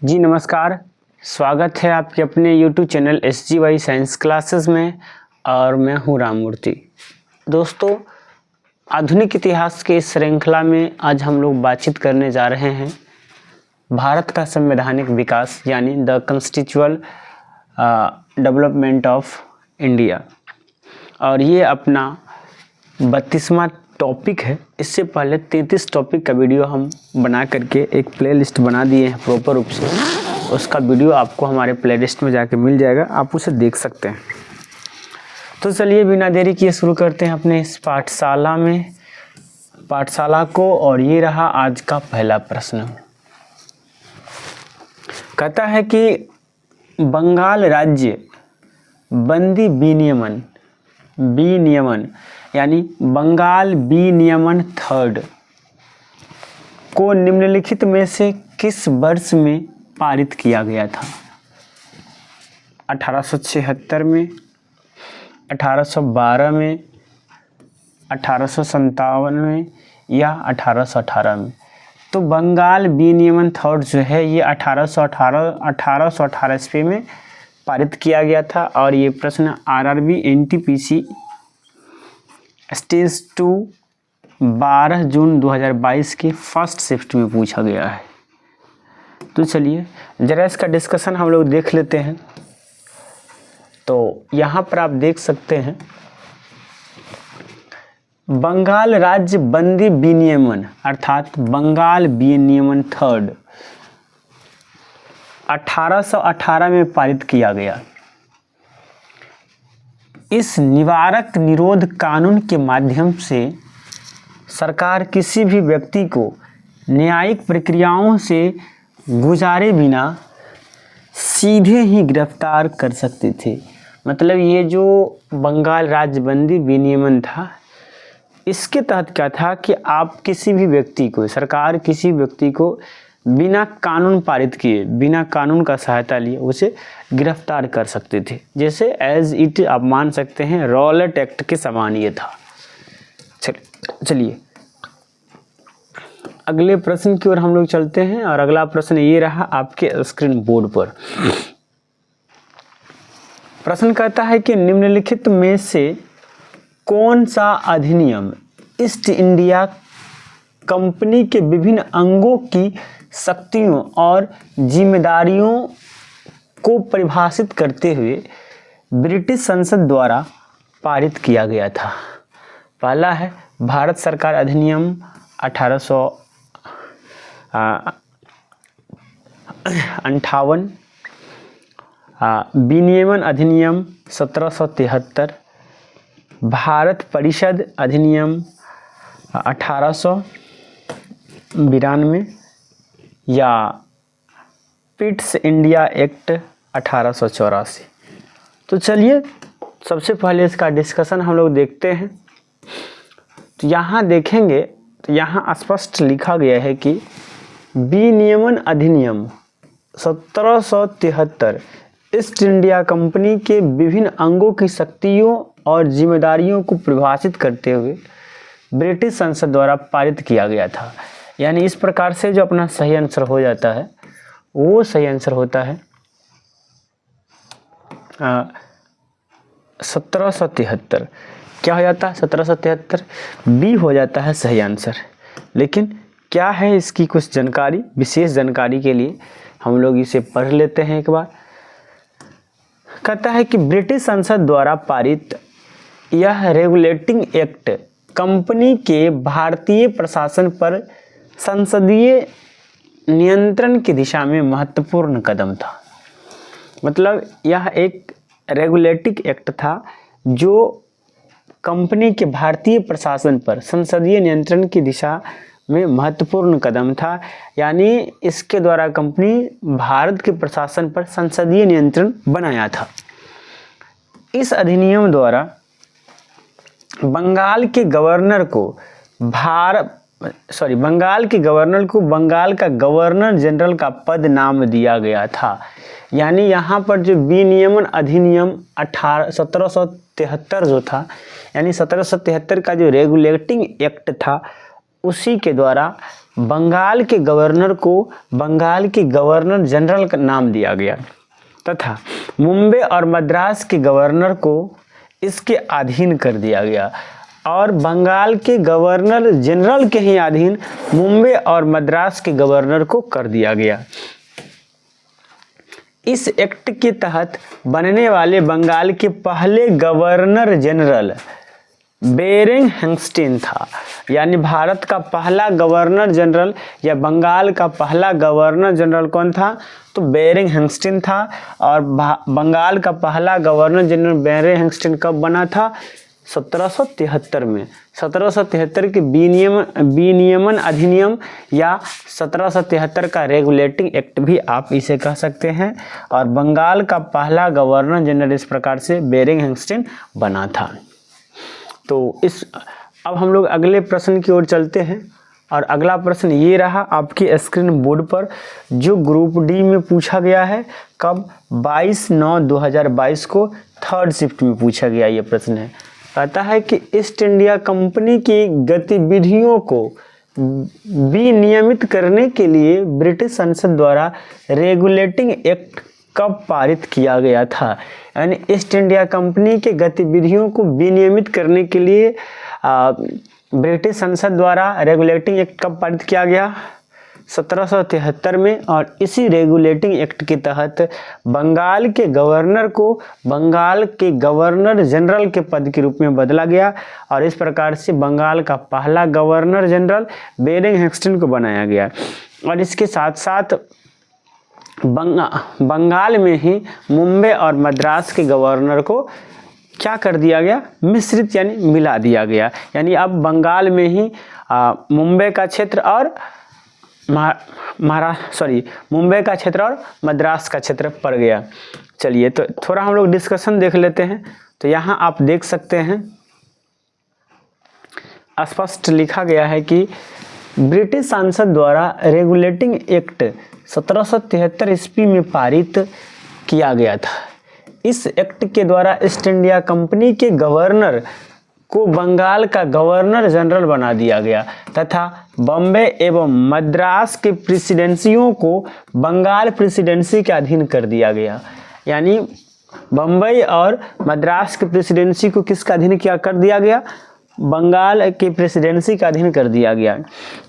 जी नमस्कार। स्वागत है आपके अपने YouTube channel SGY science classes में और मैं हूं राममूर्ति। दोस्तों, आधुनिक इतिहास के इस श्रृंखला में आज हम लोग बातचीत करने जा रहे हैं भारत का संवैधानिक विकास यानी the constitutional development of India, और ये अपना 32वां टॉपिक है। इससे पहले 33 टॉपिक का वीडियो हम बना करके एक प्लेलिस्ट बना दिए हैं प्रॉपर रूप से। उसका वीडियो आपको हमारे प्लेलिस्ट में जाके मिल जाएगा, आप उसे देख सकते हैं। तो चलिए बिना देरी किए शुरू करते हैं अपने इस पाठशाला को। और ये रहा आज का पहला प्रश्न। कहता है कि बंगाल राज्य बंदी विनियमन यानी बंगाल विनियमन थर्ड को निम्नलिखित में से किस वर्ष में पारित किया गया था? 1876 में, 1812 में, 1857 में या 1818 में? तो बंगाल विनियमन थर्ड जो है ये 1818 ईस्वी में पारित किया गया था। और ये प्रश्न RRB NTPC स्टेज 2 12 जून 2022 की फर्स्ट शिफ्ट में पूछा गया है। तो चलिए जरा इसका डिस्कशन हम लोग देख लेते हैं। तो यहाँ पर आप देख सकते हैं बंगाल राज्य बंदी विनियमन अर्थात बंगाल विनियमन थर्ड 1818 में पारित किया गया। इस निवारक निरोध कानून के माध्यम से सरकार किसी भी व्यक्ति को न्यायिक प्रक्रियाओं से गुजारे बिना सीधे ही गिरफ्तार कर सकते थे। मतलब ये जो बंगाल राज्य बंदी विनियमन था, इसके तहत क्या था कि आप किसी भी व्यक्ति को, सरकार किसी व्यक्ति को बिना कानून पारित किए, बिना कानून का सहायता लिए उसे गिरफ्तार कर सकते थे। जैसे एज इट आप मान सकते हैं रॉलेट एक्ट के समान ये था। चलिए अगले प्रश्न की ओर हम लोग चलते हैं। और अगला प्रश्न ये रहा आपके स्क्रीन बोर्ड पर। प्रश्न कहता है कि निम्नलिखित में से कौन सा अधिनियम ईस्ट इंडिया कंपनी के विभिन्न अंगों की शक्तियों और जिम्मेदारियों को परिभाषित करते हुए ब्रिटिश संसद द्वारा पारित किया गया था? पहला है भारत सरकार अधिनियम 1858, विनियमन अधिनियम 1773, भारत परिषद अधिनियम 1892 या पिट्स इंडिया एक्ट 1884। तो चलिए सबसे पहले इसका डिस्कशन हम लोग देखते हैं। तो यहाँ देखेंगे तो यहाँ स्पष्ट लिखा गया है कि विनियमन अधिनियम 1773 ईस्ट इंडिया कंपनी के विभिन्न अंगों की शक्तियों और जिम्मेदारियों को परिभाषित करते हुए ब्रिटिश संसद द्वारा पारित किया गया था। यानी इस प्रकार से जो अपना सही आंसर हो जाता है वो सही आंसर होता है 1773। क्या हो जाता है 1773? बी हो जाता है सही आंसर। लेकिन क्या है इसकी कुछ जानकारी, विशेष जानकारी के लिए हम लोग इसे पढ़ लेते हैं एक बार। कहता है कि ब्रिटिश संसद द्वारा पारित यह रेगुलेटिंग एक्ट कंपनी के भारतीय प्रशासन पर संसदीय नियंत्रण की दिशा में महत्वपूर्ण कदम था। मतलब यह एक रेगुलेटिंग एक्ट था जो कंपनी के भारतीय प्रशासन पर संसदीय नियंत्रण की दिशा में महत्वपूर्ण कदम था। यानी इसके द्वारा कंपनी भारत के प्रशासन पर संसदीय नियंत्रण बनाया था। इस अधिनियम द्वारा बंगाल के गवर्नर को बंगाल का गवर्नर जनरल का पद नाम दिया गया था। यानी यहाँ पर जो विनियमन अधिनियम 1773 जो था, यानी 1773 का जो रेगुलेटिंग एक्ट था, उसी के द्वारा बंगाल के गवर्नर को बंगाल के गवर्नर जनरल का नाम दिया गया तथा मुंबई और मद्रास के गवर्नर को इसके अधीन कर दिया गया और बंगाल के गवर्नर जनरल के ही अधीन मुंबई और मद्रास के गवर्नर को कर दिया गया। इस एक्ट के तहत बनने वाले बंगाल के पहले गवर्नर जनरल बेरिंग हेंगस्टीन था, यानी भारत का पहला गवर्नर जनरल या बंगाल का पहला गवर्नर जनरल कौन था? तो बेरिंग हेंगस्टीन था। और बंगाल का पहला गवर्नर जनरल बेरिंग हेंगस्टीन कब बना था? 1773 में। 1773 के विनियमन अधिनियम या 1773 का रेगुलेटिंग एक्ट भी आप इसे कह सकते हैं। और बंगाल का पहला गवर्नर जनरल इस प्रकार से बेरिंग हेंगस्टीन बना था। तो अब हम लोग अगले प्रश्न की ओर चलते हैं और अगला प्रश्न ये रहा आपके स्क्रीन बोर्ड पर, जो ग्रुप डी में पूछा गया है। कब? 22/9/2022 को थर्ड शिफ्ट में पूछा गया ये प्रश्न है। कहता है कि ईस्ट इंडिया कंपनी की गतिविधियों को विनियमित करने के लिए ब्रिटिश संसद द्वारा रेगुलेटिंग एक्ट कब पारित किया गया था? यानी ईस्ट इंडिया कंपनी के गतिविधियों को विनियमित करने के लिए ब्रिटिश संसद द्वारा रेगुलेटिंग एक्ट कब पारित किया गया? 1773 में। और इसी रेगुलेटिंग एक्ट के तहत बंगाल के गवर्नर को बंगाल के गवर्नर जनरल के पद के रूप में बदला गया और इस प्रकार से बंगाल का पहला गवर्नर जनरल बेरिंग हेंगस्टीन को बनाया गया। और इसके साथ साथ बंगाल में ही मुंबई और मद्रास के गवर्नर को क्या कर दिया गया? मिश्रित यानी मिला दिया गया। यानी अब बंगाल में ही मुंबई का क्षेत्र और मुंबई का क्षेत्र और मद्रास का क्षेत्र पड़ गया। चलिए तो थोड़ा हम लोग डिस्कशन देख लेते हैं। तो यहाँ आप देख सकते हैं स्पष्ट लिखा गया है कि ब्रिटिश संसद द्वारा रेगुलेटिंग एक्ट 1773 ईस्वी में पारित किया गया था। इस एक्ट के द्वारा ईस्ट इंडिया कंपनी के गवर्नर को बंगाल का गवर्नर जनरल बना दिया गया तथा बॉम्बे एवं मद्रास के प्रेसिडेंसियों को बंगाल प्रेसिडेंसी के अधीन कर दिया गया। यानी बम्बई और मद्रास के प्रेसिडेंसी को किसका अधीन कर दिया गया? बंगाल के प्रेसिडेंसी का अधीन कर दिया गया।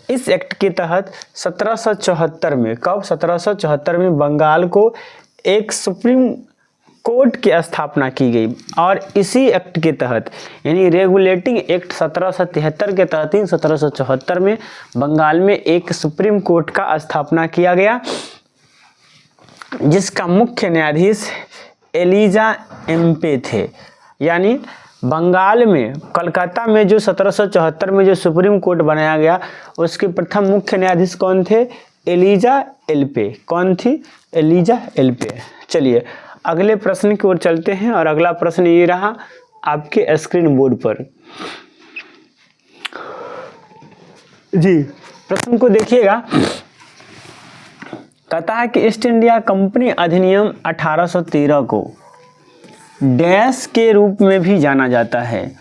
इस एक्ट के तहत 1774 में, कब? 1774 में बंगाल को एक सुप्रीम कोर्ट की स्थापना की गई और इसी एक्ट के तहत यानी रेगुलेटिंग एक्ट 1773 के तहत ही 1774 में बंगाल में एक सुप्रीम कोर्ट का स्थापना किया गया, जिसका मुख्य न्यायाधीश एलिजा एम्पे थे। यानी बंगाल में कलकत्ता में जो 1774 में जो सुप्रीम कोर्ट बनाया गया उसके प्रथम मुख्य न्यायाधीश कौन थे? एलिजा एल्पे। कौन थी? एलिजा एल्पे। चलिए अगले प्रश्न की ओर चलते हैं और अगला प्रश्न ये रहा आपके स्क्रीन बोर्ड पर। जी प्रश्न को देखिएगा। कहता है कि ईस्ट इंडिया कंपनी अधिनियम 1813 को डैश के रूप में भी जाना जाता है।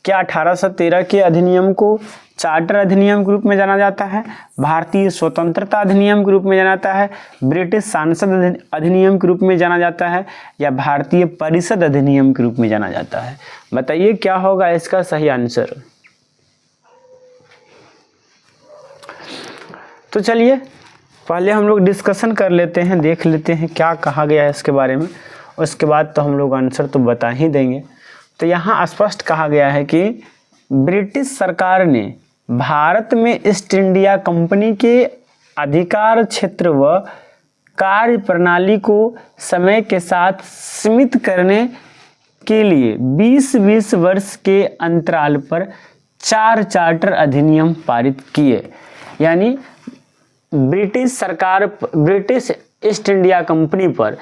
क्या 1813 के अधिनियम को चार्टर अधिनियम के रूप में जाना जाता है, भारतीय स्वतंत्रता अधिनियम के रूप में जाना जाता है, ब्रिटिश सांसद अधिनियम के रूप में जाना जाता है या भारतीय परिषद अधिनियम के रूप में जाना जाता है? बताइए क्या होगा इसका सही आंसर। तो चलिए पहले हम लोग डिस्कशन कर लेते हैं, देख लेते हैं क्या कहा गया है इसके बारे में, उसके बाद तो हम लोग आंसर तो बता ही देंगे। तो यहाँ स्पष्ट कहा गया है कि ब्रिटिश सरकार ने भारत में ईस्ट इंडिया कंपनी के अधिकार क्षेत्र व कार्य प्रणाली को समय के साथ सीमित करने के लिए 20-20 वर्ष के अंतराल पर 4 चार्टर अधिनियम पारित किए। यानी ब्रिटिश सरकार ब्रिटिश ईस्ट इंडिया कंपनी पर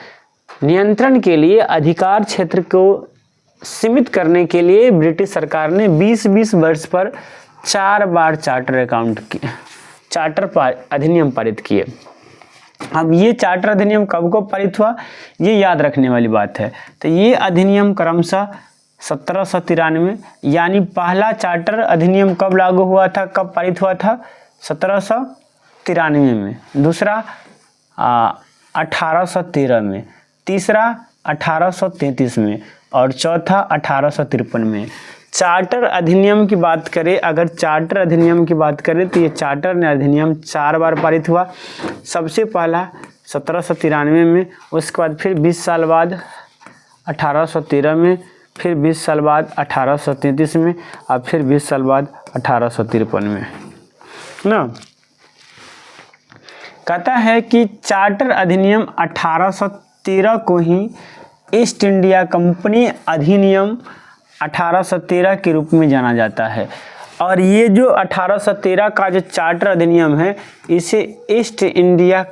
नियंत्रण के लिए अधिकार क्षेत्र को सीमित करने के लिए ब्रिटिश सरकार ने 20-20 वर्ष पर 4 बार चार्टर अधिनियम पारित किए। अब ये चार्टर अधिनियम कब को पारित हुआ ये याद रखने वाली बात है। तो ये अधिनियम क्रमशः 1793 यानी पहला चार्टर अधिनियम कब लागू हुआ था, कब पारित हुआ था? 1893 में, दूसरा 1813 में, तीसरा 1833 में और चौथा 1853 में। चार्टर अधिनियम की बात करें, अगर चार्टर अधिनियम की बात करें तो ये चार्टर अधिनियम 4 बार पारित हुआ। सबसे पहला 1793 में, उसके बाद फिर 20 साल बाद 1813 में, फिर 20 साल बाद 1833 में और फिर 20 साल बाद 1853 में ना। कहता है कि चार्टर अधिनियम 1813 को ही ईस्ट इंडिया कंपनी अधिनियम 1813 के रूप में जाना जाता है। और ये जो 1813 का जो चार्टर अधिनियम है, इसे ईस्ट इंडिया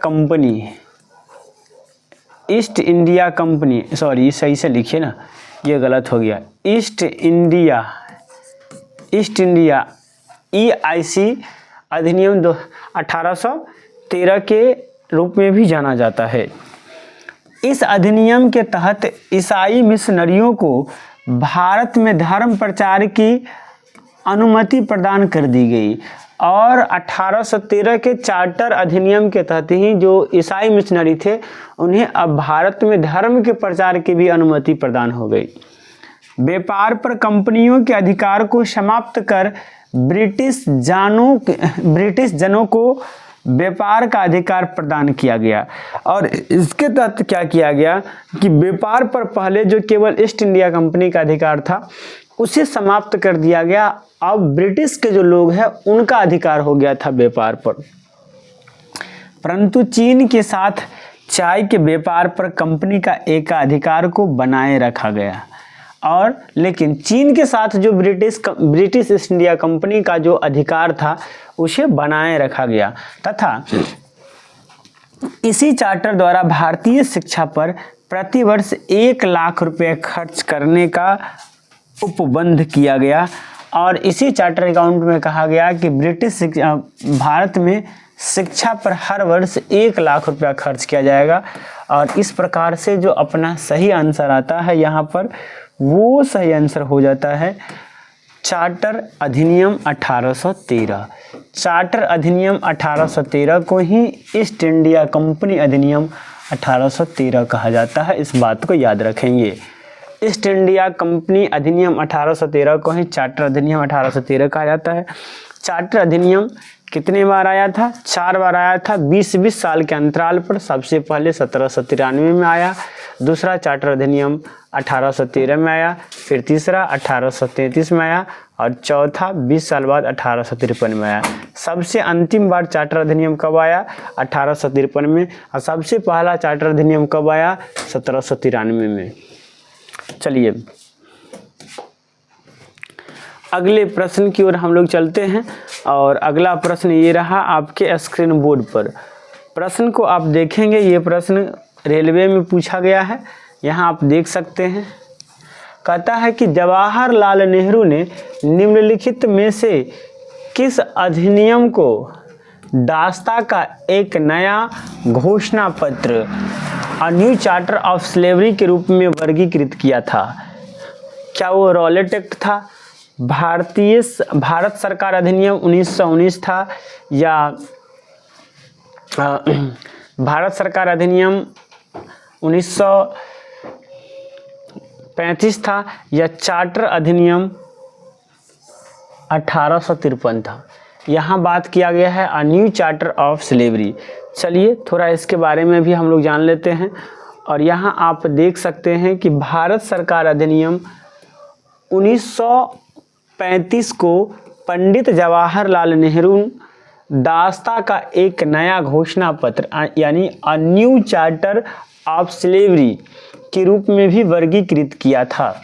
कंपनी, सॉरी सही से लिखिए ना, ये गलत हो गया, ईस्ट इंडिया EIC अधिनियम 1813 के रूप में भी जाना जाता है। इस अधिनियम के तहत ईसाई मिशनरियों को भारत में धर्म प्रचार की अनुमति प्रदान कर दी गई और 1813 के चार्टर अधिनियम के तहत ही जो ईसाई मिशनरी थे उन्हें अब भारत में धर्म के प्रचार की भी अनुमति प्रदान हो गई। व्यापार पर कंपनियों के अधिकार को समाप्त कर ब्रिटिश जनों को व्यापार का अधिकार प्रदान किया गया। और इसके तहत क्या किया गया कि व्यापार पर पहले जो केवल ईस्ट इंडिया कंपनी का अधिकार था उसे समाप्त कर दिया गया। अब ब्रिटिश के जो लोग हैं उनका अधिकार हो गया था व्यापार पर। परंतु चीन के साथ चाय के व्यापार पर कंपनी का एकाधिकार को बनाए रखा गया। और लेकिन चीन के साथ जो ब्रिटिश ईस्ट इंडिया कंपनी का जो अधिकार था उसे बनाए रखा गया तथा इसी चार्टर द्वारा भारतीय शिक्षा पर प्रतिवर्ष 1 लाख रुपए खर्च करने का उपबंध किया गया। और इसी चार्टर अकाउंट में कहा गया कि भारत में शिक्षा पर हर वर्ष 1 लाख रुपया खर्च किया जाएगा। और इस प्रकार से जो अपना सही आंसर आता है यहाँ पर वो सही आंसर हो जाता है चार्टर अधिनियम 1813। चार्टर अधिनियम 1813 को ही ईस्ट इंडिया कंपनी अधिनियम 1813 कहा जाता है। इस बात को याद रखेंगे। ईस्ट इंडिया कंपनी अधिनियम 1813 को ही चार्टर अधिनियम 1813 कहा जाता है। चार्टर अधिनियम कितने बार आया था? 4 बार आया था 20-20 साल के अंतराल पर। सबसे पहले 1793 में आया, दूसरा चार्टर अधिनियम 1813 में आया, फिर तीसरा 1833 में आया और चौथा 20 साल बाद 1853 में आया। सबसे अंतिम बार चार्टर अधिनियम कब आया? 1853 में। और सबसे पहला चार्टर अधिनियम कब आया? 1793 में। चलिए अगले प्रश्न की ओर हम लोग चलते हैं। और अगला प्रश्न ये रहा आपके स्क्रीन बोर्ड पर। प्रश्न को आप देखेंगे, ये प्रश्न रेलवे में पूछा गया है, यहाँ आप देख सकते हैं। कहता है कि जवाहरलाल नेहरू ने निम्नलिखित में से किस अधिनियम को दास्ता का एक नया घोषणा पत्र a new charter of slavery के रूप में वर्गीकृत किया था? क्या वो रॉलेट एक्ट था, भारत सरकार अधिनियम 1919 था, या भारत सरकार अधिनियम 1935 था, या चार्टर अधिनियम 1853 था? यहाँ बात किया गया है a new charter of slavery. चलिए थोड़ा इसके बारे में भी हम लोग जान लेते हैं। और यहाँ आप देख सकते हैं कि भारत सरकार अधिनियम 1935 को पंडित जवाहरलाल नेहरू दास्ता का एक नया घोषणा पत्र यानी a new charter of slavery के रूप में भी वर्गीकृत किया था।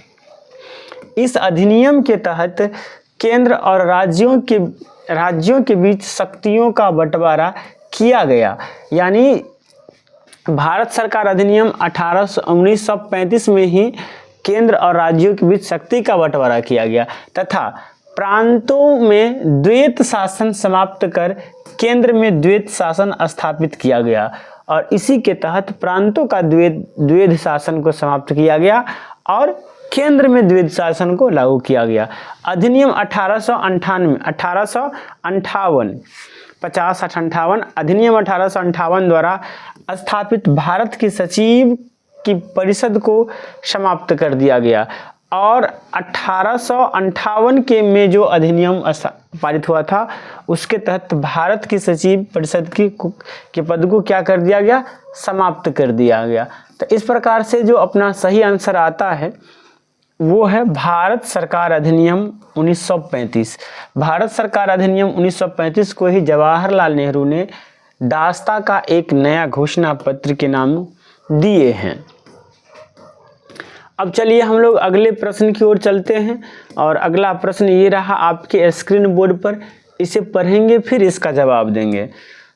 इस अधिनियम के तहत केंद्र और राज्यों के बीच शक्तियों का बंटवारा किया गया। यानी भारत सरकार अधिनियम 1935 में ही केंद्र और राज्यों के बीच शक्ति का बंटवारा किया गया तथा प्रांतों में द्वैत शासन समाप्त कर केंद्र में द्वैत शासन स्थापित किया गया। और इसी के तहत प्रांतों का द्वैत शासन को समाप्त किया गया और केंद्र में द्वैत शासन को लागू किया गया। अधिनियम 1858 50-58 अधिनियम 1858 द्वारा स्थापित भारत की सचिव की परिषद को समाप्त कर दिया गया और 1858 के में जो अधिनियम पारित हुआ था उसके तहत भारत की सचिव परिषद के पद को क्या कर दिया गया, समाप्त कर दिया गया। तो इस प्रकार से जो अपना सही आंसर आता है वो है भारत सरकार अधिनियम 1935। भारत सरकार अधिनियम 1935 को ही जवाहरलाल नेहरू ने दास्ता का एक नया घोषणा पत्र के नाम दिए हैं। अब चलिए हम लोग अगले प्रश्न की ओर चलते हैं और अगला प्रश्न ये रहा आपके स्क्रीन बोर्ड पर, इसे पढ़ेंगे फिर इसका जवाब देंगे।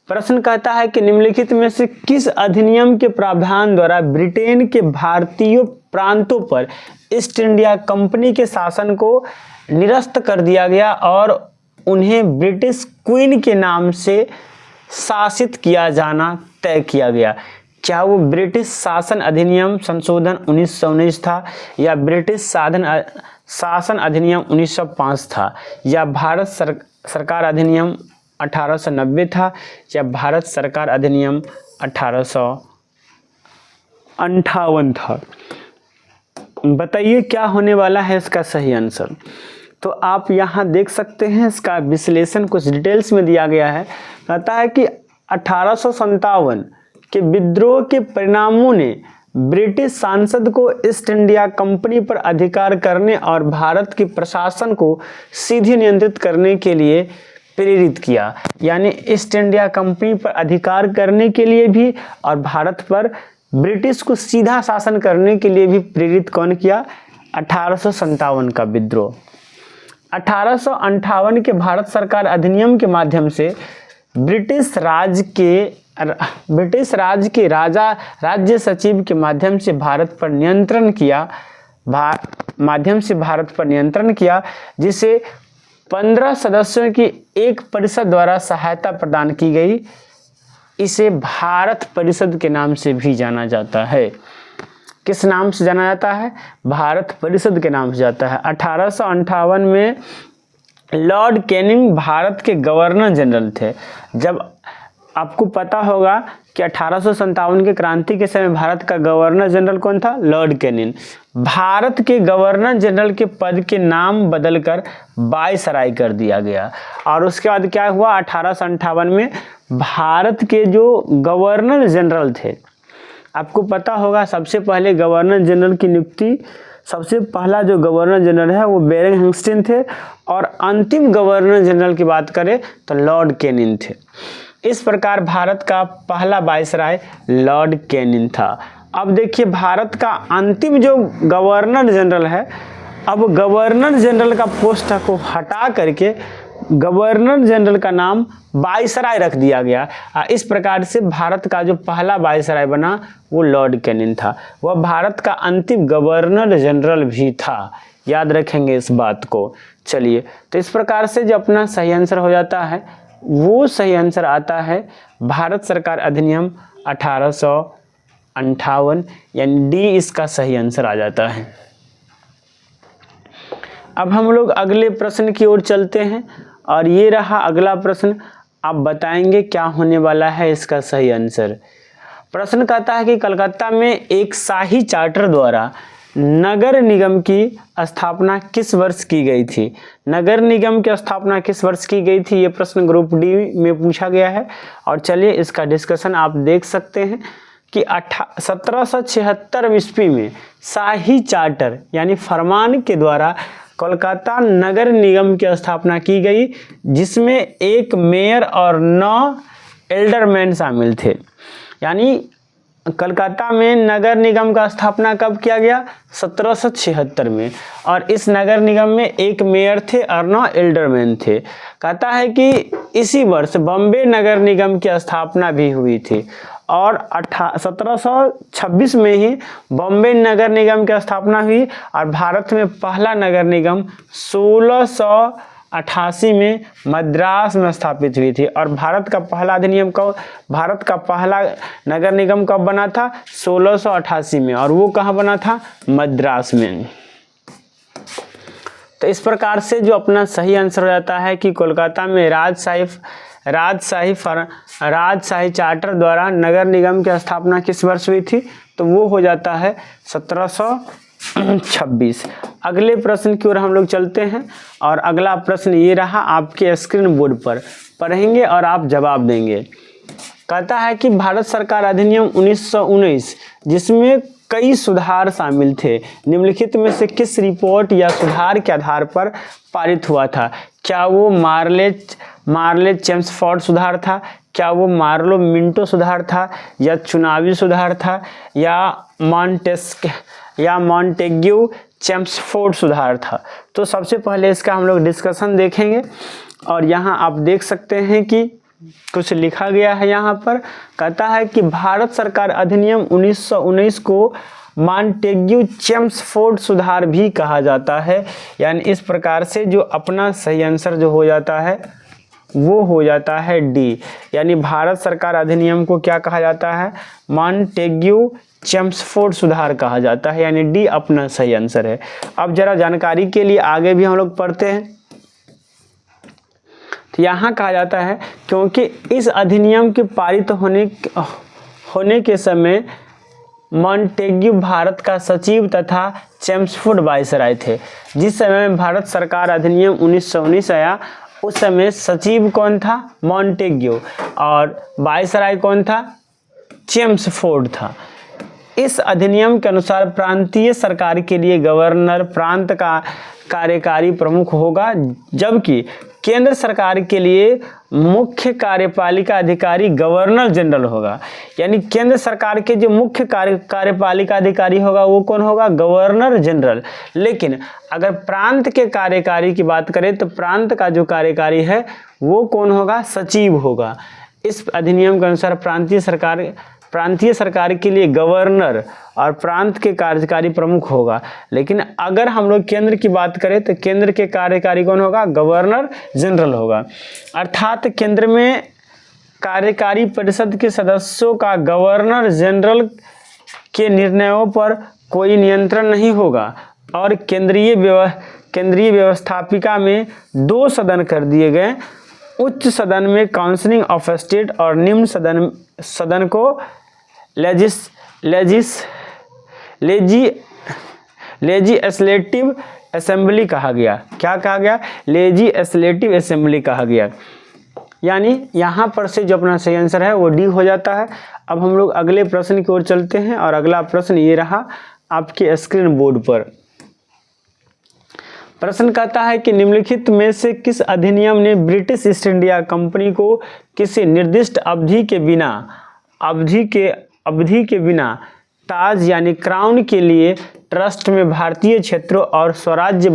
प्रश्न कहता है कि निम्नलिखित में से किस अधिनियम के प्रावधान द्वारा ब्रिटेन के भारतीय प्रांतों पर ईस्ट इंडिया कंपनी के शासन को निरस्त कर दिया गया और उन्हें ब्रिटिश क्वीन के नाम से शासित किया जाना तय किया गया। क्या वो ब्रिटिश शासन अधिनियम संशोधन 1919 था या ब्रिटिश शासन अधिनियम 1905 था या भारत सरकार अधिनियम 1890 था या भारत सरकार अधिनियम 1858 था। बताइए क्या होने वाला है इसका सही आंसर। तो आप यहाँ देख सकते हैं इसका विश्लेषण कुछ डिटेल्स में दिया गया है। कहता है कि 1857 के विद्रोह के परिणामों ने ब्रिटिश सांसद को ईस्ट इंडिया कंपनी पर अधिकार करने और भारत के प्रशासन को सीधे नियंत्रित करने के लिए प्रेरित किया। यानी ईस्ट इंडिया कंपनी पर अधिकार करने के लिए भी और भारत पर ब्रिटिश को सीधा शासन करने के लिए भी प्रेरित कौन किया, 1857 का विद्रोह। 1858 के भारत सरकार अधिनियम के माध्यम से ब्रिटिश राज के राज्य सचिव के माध्यम से भारत पर नियंत्रण किया जिसे 15 सदस्यों की एक परिषद द्वारा सहायता प्रदान की गई। इसे भारत परिषद के नाम से भी जाना जाता है। किस नाम से जाना जाता है, भारत परिषद के नाम से जाता है। 1858 में लॉर्ड कैनिंग भारत के गवर्नर जनरल थे। जब आपको पता होगा कि 1857 के क्रांति के समय भारत का गवर्नर जनरल कौन था, लॉर्ड कैनिंग। भारत के गवर्नर जनरल के पद के नाम बदलकर वायसराय कर दिया गया और उसके बाद क्या हुआ, 1858 में भारत के जो गवर्नर जनरल थे, आपको पता होगा सबसे पहले गवर्नर जनरल की नियुक्ति, सबसे पहला जो गवर्नर जनरल है वो बेरिंगस्टन थे और अंतिम गवर्नर जनरल की बात करें तो लॉर्ड कैनिंग थे। इस प्रकार भारत का पहला वायसराय लॉर्ड कैनिंग था। अब देखिए भारत का अंतिम जो गवर्नर जनरल है, अब गवर्नर जनरल का पोस्ट को हटा करके गवर्नर जनरल का नाम वायसराय रख दिया गया। इस प्रकार से भारत का जो पहला वायसराय बना वो लॉर्ड कैनिंग था। वह भारत का अंतिम गवर्नर जनरल भी था, याद रखेंगे इस बात को। चलिए, तो इस प्रकार से जो अपना सही आंसर हो जाता है वो सही आंसर आता है भारत सरकार अधिनियम 1858, यानी डी इसका सही आंसर आ जाता है। अब हम लोग अगले प्रश्न की ओर चलते हैं और ये रहा अगला प्रश्न। आप बताएंगे क्या होने वाला है इसका सही आंसर। प्रश्न कहता है कि कलकत्ता में एक शाही चार्टर द्वारा नगर निगम की स्थापना किस वर्ष की गई थी। नगर निगम की स्थापना किस वर्ष की गई थी, ये प्रश्न ग्रुप डी में पूछा गया है। और चलिए इसका डिस्कशन आप देख सकते हैं कि 1776 ईस्वी में शाही चार्टर यानी फरमान के द्वारा कोलकाता नगर निगम की स्थापना की गई, जिसमें एक मेयर और 9 एल्डरमैन शामिल थे। यानी कलकत्ता में नगर निगम का स्थापना कब किया गया, 1776 में। और इस नगर निगम में एक मेयर थे और 9 एल्डरमैन थे। कहता है कि इसी वर्ष बॉम्बे नगर निगम की स्थापना भी हुई थी और 1726 में ही बॉम्बे नगर निगम की स्थापना हुई और भारत में पहला नगर निगम 1688 में मद्रास में स्थापित हुई थी। और भारत का पहला नगर निगम कब बना था, 1688 में, और वो कहाँ बना था, मद्रास में। तो इस प्रकार से जो अपना सही आंसर हो जाता है कि कोलकाता में राजशाही चार्टर द्वारा नगर निगम की स्थापना किस वर्ष हुई थी? तो वो हो जाता है 1726। अगले प्रश्न की ओर हम लोग चलते हैं और अगला प्रश्न ये रहा, आपके स्क्रीन बोर्ड पर पढ़ेंगे और आप जवाब देंगे। कहता है कि भारत सरकार अधिनियम 1919 जिसमें कई सुधार शामिल थे, निम्नलिखित में से किस रिपोर्ट या सुधार के आधार पर पारित हुआ था? क्या वो मार्ले चेम्सफोर्ड सुधार था, क्या वो मार्लो मिंटो सुधार था, या चुनावी सुधार था, या मॉन्टेग्यू चेम्सफोर्ड सुधार था? तो सबसे पहले इसका हम लोग डिस्कशन देखेंगे और यहाँ आप देख सकते हैं कि कुछ लिखा गया है। यहाँ पर कहता है कि भारत सरकार अधिनियम 1919 को मॉन्टेग्यू चेम्सफोर्ड सुधार भी कहा जाता है। यानी इस प्रकार से जो अपना सही आंसर जो हो जाता है वो हो जाता है डी। यानी भारत सरकार अधिनियम को क्या कहा जाता है? मॉन्टेग्यू चेम्सफोर्ड सुधार कहा जाता है, यानी डी अपना सही आंसर है। अब जरा जानकारी के लिए आगे भी हम लोग पढ़ते हैं। तो यहाँ कहा जाता है क्योंकि इस अधिनियम के पारित होने के समय मॉन्टेग्यू भारत का सचिव तथा चेम्सफोर्ड वायसराय थे। जिस समय में भारत सरकार अधिनियम 1919 आया उस समय सचिव कौन था? मॉन्टेग्यू, और वायसराय कौन था? चेम्सफोर्ड था। इस अधिनियम के अनुसार प्रांतीय सरकार के लिए गवर्नर प्रांत का कार्यकारी प्रमुख होगा, जबकि केंद्र सरकार के लिए मुख्य कार्यपालिका अधिकारी गवर्नर जनरल होगा। यानी केंद्र सरकार के जो मुख्य कार्यपालिका अधिकारी होगा वो कौन होगा? Governor general. लेकिन अगर प्रांत के कार्यकारी की बात करें तो प्रांत का जो कार्यकारी है वो कौन होगा? सचिव होगा। इस अधिनियम के अनुसार प्रांतीय सरकार के लिए गवर्नर और प्रांत के कार्यकारी प्रमुख होगा। लेकिन अगर हम लोग केंद्र की बात करें तो केंद्र के कार्यकारी कौन होगा? गवर्नर जनरल होगा। अर्थात केंद्र में कार्यकारी परिषद के सदस्यों का गवर्नर जनरल के निर्णयों पर कोई नियंत्रण नहीं होगा और केंद्रीय व्यवस्थापिका में 2 सदन कर दिए गए। उच्च सदन में काउंसिल ऑफ स्टेट और निम्न सदन को लेजिस्लेटिव असेंबली कहा गया। क्या कहा गया? लेजिस्लेटिव असेंबली कहा गया। यानी यहाँ पर से जो अपना सही आंसर है वो डी हो जाता है। अब हम लोग अगले प्रश्न की ओर चलते हैं और अगला प्रश्न ये रहा आपके स्क्रीन बोर्ड पर। प्रश्न कहता है कि निम्नलिखित में से किस अधिनियम ने ब्रिटिश ईस्ट इंडिया कंपनी को किसी निर्दिष्ट अवधि के बिना ताज यानी क्राउन के लिए ट्रस्ट में भारतीय क्षेत्रों और स्वराज्य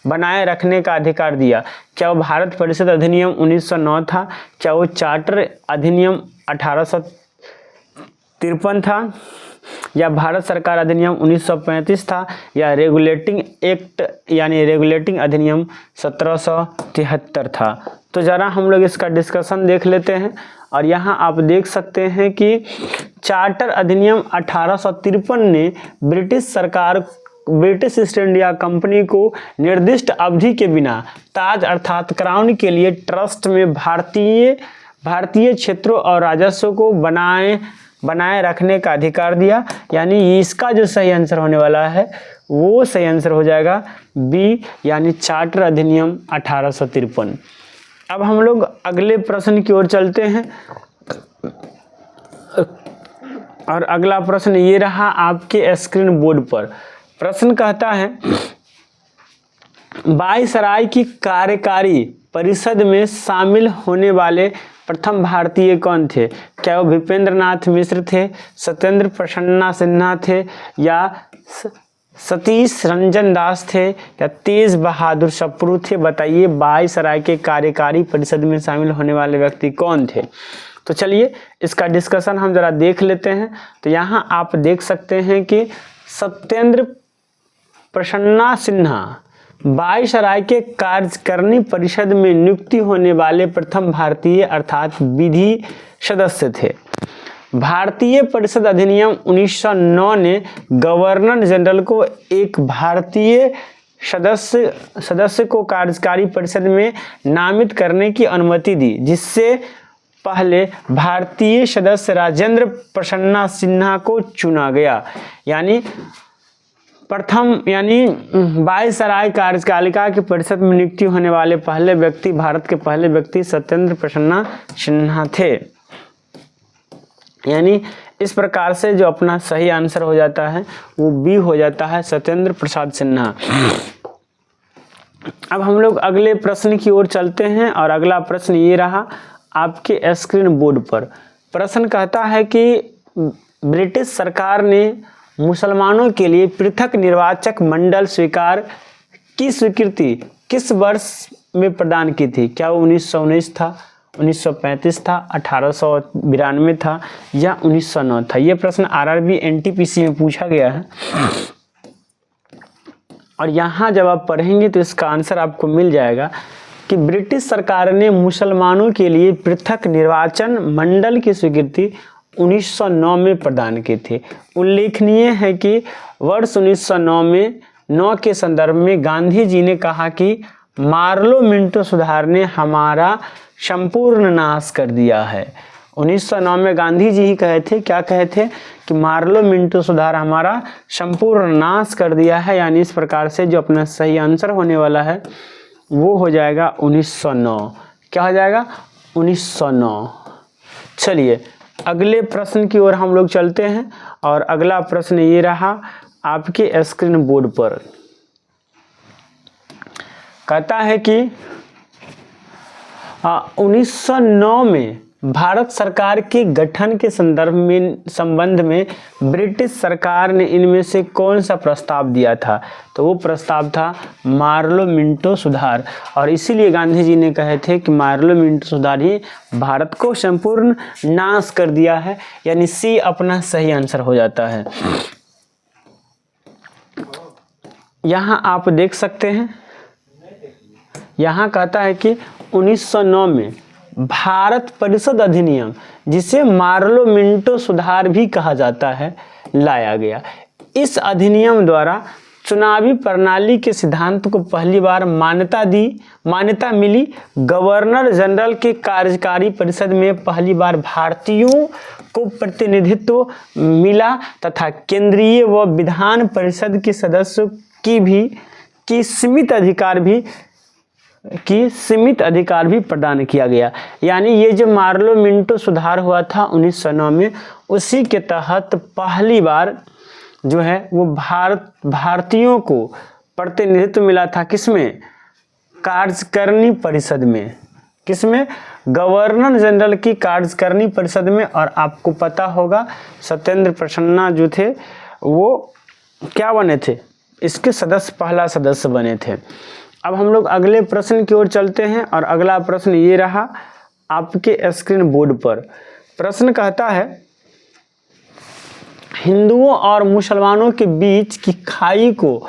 बनाए रखने का अधिकार दिया? क्या वो भारत परिषद अधिनियम 1909 था, क्या वो चार्टर अधिनियम 1853 था, या भारत सरकार अधिनियम 1935 था, या रेगुलेटिंग एक्ट यानी रेगुलेटिंग अधिनियम 1773 था? तो ज़रा हम लोग इसका डिस्कशन देख लेते हैं और यहाँ आप देख सकते हैं कि चार्टर अधिनियम 1853 ने ब्रिटिश ईस्ट इंडिया कंपनी को निर्दिष्ट अवधि के बिना ताज अर्थात क्राउन के लिए ट्रस्ट में भारतीय क्षेत्रों और राजस्व को बनाए रखने का अधिकार दिया। यानी इसका जो सही आंसर होने वाला है वो सही आंसर हो जाएगा बी, यानी चार्टर अधिनियम 1853। अब हम लोग अगले प्रश्न की ओर चलते हैं और अगला प्रश्न ये रहा आपके स्क्रीन बोर्ड पर। प्रश्न कहता है वायसराय की कार्यकारी परिषद में शामिल होने वाले प्रथम भारतीय कौन थे? क्या वो भूपेंद्र नाथ मिश्र थे, सत्येंद्र प्रसन्ना सिन्हा थे, या सतीश रंजन दास थे, या तेज बहादुर सप्रू थे? बताइए वायसराय के कार्यकारी परिषद में शामिल होने वाले व्यक्ति कौन थे? तो चलिए इसका डिस्कशन हम जरा देख लेते हैं। तो यहाँ आप देख सकते हैं कि सत्येंद्र प्रसन्ना सिन्हा वायसराय के कार्यकारिणी परिषद में नियुक्ति होने वाले प्रथम भारतीय अर्थात विधि सदस्य थे। भारतीय परिषद अधिनियम 1909 ने गवर्नर जनरल को एक भारतीय सदस्य को कार्यकारी परिषद में नामित करने की अनुमति दी, जिससे पहले भारतीय सदस्य राजेंद्र प्रसन्ना सिन्हा को चुना गया। यानी वायसराय कार्यपालिका की परिषद में नियुक्ति होने वाले भारत के पहले व्यक्ति सत्येंद्र प्रसन्ना सिन्हा थे। यानी इस प्रकार से जो अपना सही आंसर हो जाता है वो बी हो जाता है, सत्येंद्र प्रसाद सिन्हा। अब हम लोग अगले प्रश्न की ओर चलते हैं और अगला प्रश्न ये रहा आपके स्क्रीन बोर्ड पर। प्रश्न कहता है कि ब्रिटिश सरकार ने मुसलमानों के लिए पृथक निर्वाचक मंडल की स्वीकृति किस वर्ष में प्रदान की थी? क्या वो 1919 था, 1935 था, 1892 था या 1909 था? यह प्रश्न आरआरबी एनटीपीसी में पूछा गया है और यहाँ जब आप पढ़ेंगे तो इसका आंसर आपको मिल जाएगा कि ब्रिटिश सरकार ने मुसलमानों के लिए पृथक निर्वाचन मंडल की स्वीकृति 1909 में प्रदान की थी। उल्लेखनीय है कि वर्ष 1909 के संदर्भ में गांधी जी ने कहा कि मार्लो मिंटो सुधार ने हमारा संपूर्ण नाश कर दिया है। 1909 में गांधी जी ही कहे थे, क्या कहे थे कि मार्लो मिंटो सुधार हमारा संपूर्ण नाश कर दिया है। यानी इस प्रकार से जो अपना सही आंसर होने वाला है वो हो जाएगा 1909। क्या हो जाएगा? 1909। चलिए अगले प्रश्न की ओर हम लोग चलते हैं और अगला प्रश्न ये रहा आपके स्क्रीन बोर्ड पर। कहता है कि 1909 में भारत सरकार के गठन के संबंध में ब्रिटिश सरकार ने इनमें से कौन सा प्रस्ताव दिया था? तो वो प्रस्ताव था मार्लो मिंटो सुधार, और इसीलिए गांधी जी ने कहे थे कि मार्लो मिंटो सुधार ही भारत को संपूर्ण नाश कर दिया है। यानी सी अपना सही आंसर हो जाता है। यहाँ आप देख सकते हैं, यहाँ कहता है कि 1909 में भारत परिषद अधिनियम, जिसे मार्लो मिंटो सुधार भी कहा जाता है, लाया गया। इस अधिनियम द्वारा चुनावी प्रणाली के सिद्धांत को पहली बार मान्यता मिली। गवर्नर जनरल के कार्यकारी परिषद में पहली बार भारतीयों को प्रतिनिधित्व मिला तथा केंद्रीय व विधान परिषद के सदस्यों की सीमित अधिकार भी प्रदान किया गया। यानी ये जो मार्लो मिंटो सुधार हुआ था 1909 में, उसी के तहत पहली बार जो है वो भारतीयों को प्रतिनिधित्व मिला था। किसमें? कार्यकारिणी परिषद में। किसमें? गवर्नर जनरल की कार्यकारिणी परिषद में। और आपको पता होगा सत्येंद्र प्रसन्ना जो थे वो क्या बने थे? इसके पहला सदस्य बने थे। अब हम लोग अगले प्रश्न की ओर चलते हैं और अगला प्रश्न ये रहा आपके स्क्रीन बोर्ड पर। प्रश्न कहता है हिंदुओं और मुसलमानों के बीच की खाई को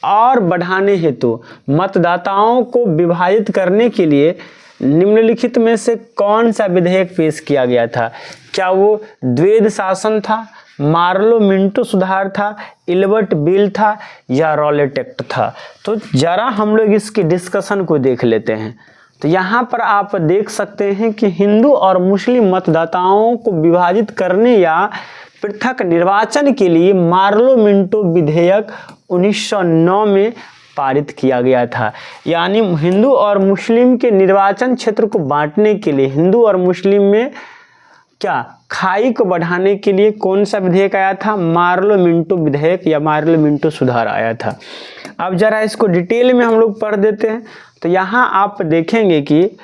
और बढ़ाने हेतु मतदाताओं को विभाजित करने के लिए निम्नलिखित में से कौन सा विधेयक पेश किया गया था? क्या वो द्वैध शासन था, मार्लो मिंटो सुधार था, इल्बर्ट बिल था या रॉलेट एक्ट था? तो जरा हम लोग इसके डिस्कशन को देख लेते हैं। तो यहाँ पर आप देख सकते हैं कि हिंदू और मुस्लिम मतदाताओं को विभाजित करने या पृथक निर्वाचन के लिए मार्लो मिंटो विधेयक 1909 में पारित किया गया था। यानी हिंदू और मुस्लिम के निर्वाचन क्षेत्र को बांटने के लिए, हिंदू और मुस्लिम में क्या खाई को बढ़ाने के लिए कौन सा विधेयक आया था? मार्लो मिंटो विधेयक या मार्लो मिंटो सुधार आया था। अब जरा इसको डिटेल में हम लोग पढ़ देते हैं। तो यहाँ आप देखेंगे कि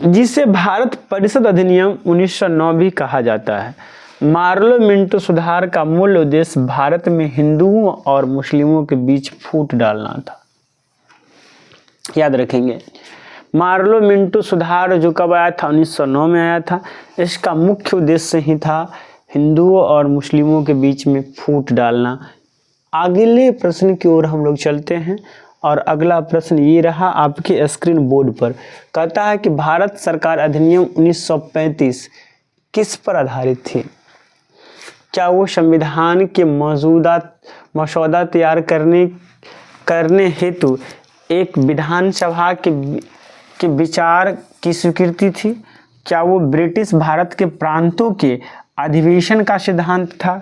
जिसे भारत परिषद अधिनियम 1909 भी कहा जाता है, मार्लो मिंटो सुधार का मूल उद्देश्य भारत में हिंदुओं और मुस्लिमों के बीच फूट डालना था। याद रखेंगे, मार्लो मिंटो सुधार जो कब आया था? 1909 में आया था। इसका मुख्य उद्देश्य ही था हिंदुओं और मुस्लिमों के बीच में फूट डालना। अगले प्रश्न की ओर हम लोग चलते हैं और अगला प्रश्न ये रहा आपके स्क्रीन बोर्ड पर। कहता है कि भारत सरकार अधिनियम 1935 किस पर आधारित थी? क्या वो संविधान के मसौदा तैयार करने हेतु एक विधानसभा के विचार की स्वीकृति थी? क्या वो ब्रिटिश भारत के प्रांतों के अधिवेशन का सिद्धांत था?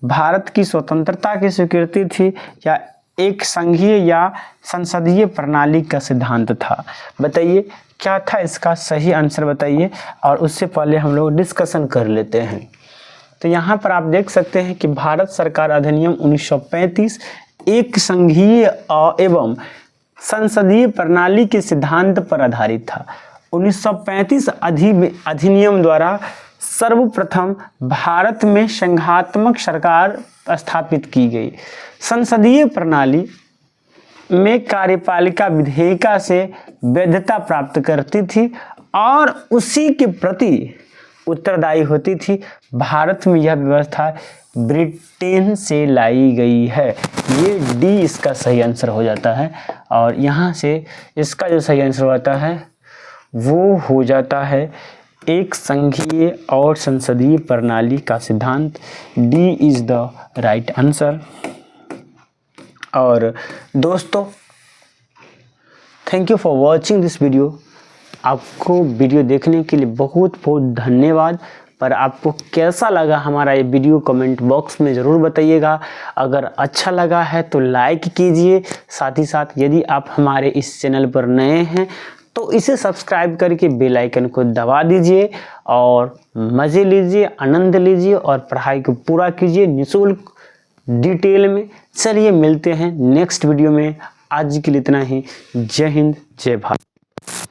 भारत की स्वतंत्रता की स्वीकृति थी या एक संघीय या संसदीय प्रणाली का सिद्धांत था? बताइए क्या था इसका सही आंसर बताइए। और उससे पहले हम लोग डिस्कशन कर लेते हैं। तो यहाँ पर आप देख सकते हैं कि भारत सरकार अधिनियम 1935 एक संघीय एवं संसदीय प्रणाली के सिद्धांत पर आधारित था। 1935 अधिनियम द्वारा सर्वप्रथम भारत में संघात्मक सरकार स्थापित की गई। संसदीय प्रणाली में कार्यपालिका विधेयिका से वैधता प्राप्त करती थी और उसी के प्रति उत्तरदायी होती थी। भारत में यह व्यवस्था ब्रिटेन से लाई गई है। ये डी इसका सही आंसर हो जाता है। और यहाँ से इसका जो सही आंसर होता है वो हो जाता है एक संघीय और संसदीय प्रणाली का सिद्धांत। D is the right answer. और दोस्तों thank you for watching this video. आपको वीडियो देखने के लिए बहुत बहुत धन्यवाद। पर आपको कैसा लगा हमारा ये वीडियो कमेंट बॉक्स में ज़रूर बताइएगा। अगर अच्छा लगा है तो लाइक कीजिए। साथ ही साथ यदि आप हमारे इस चैनल पर नए हैं तो इसे सब्सक्राइब करके बेल आइकन को दबा दीजिए और मज़े लीजिए, आनंद लीजिए और पढ़ाई को पूरा कीजिए निःशुल्क डिटेल में। चलिए मिलते हैं नेक्स्ट वीडियो में। आज के लिए इतना ही। जय हिंद, जय भारत।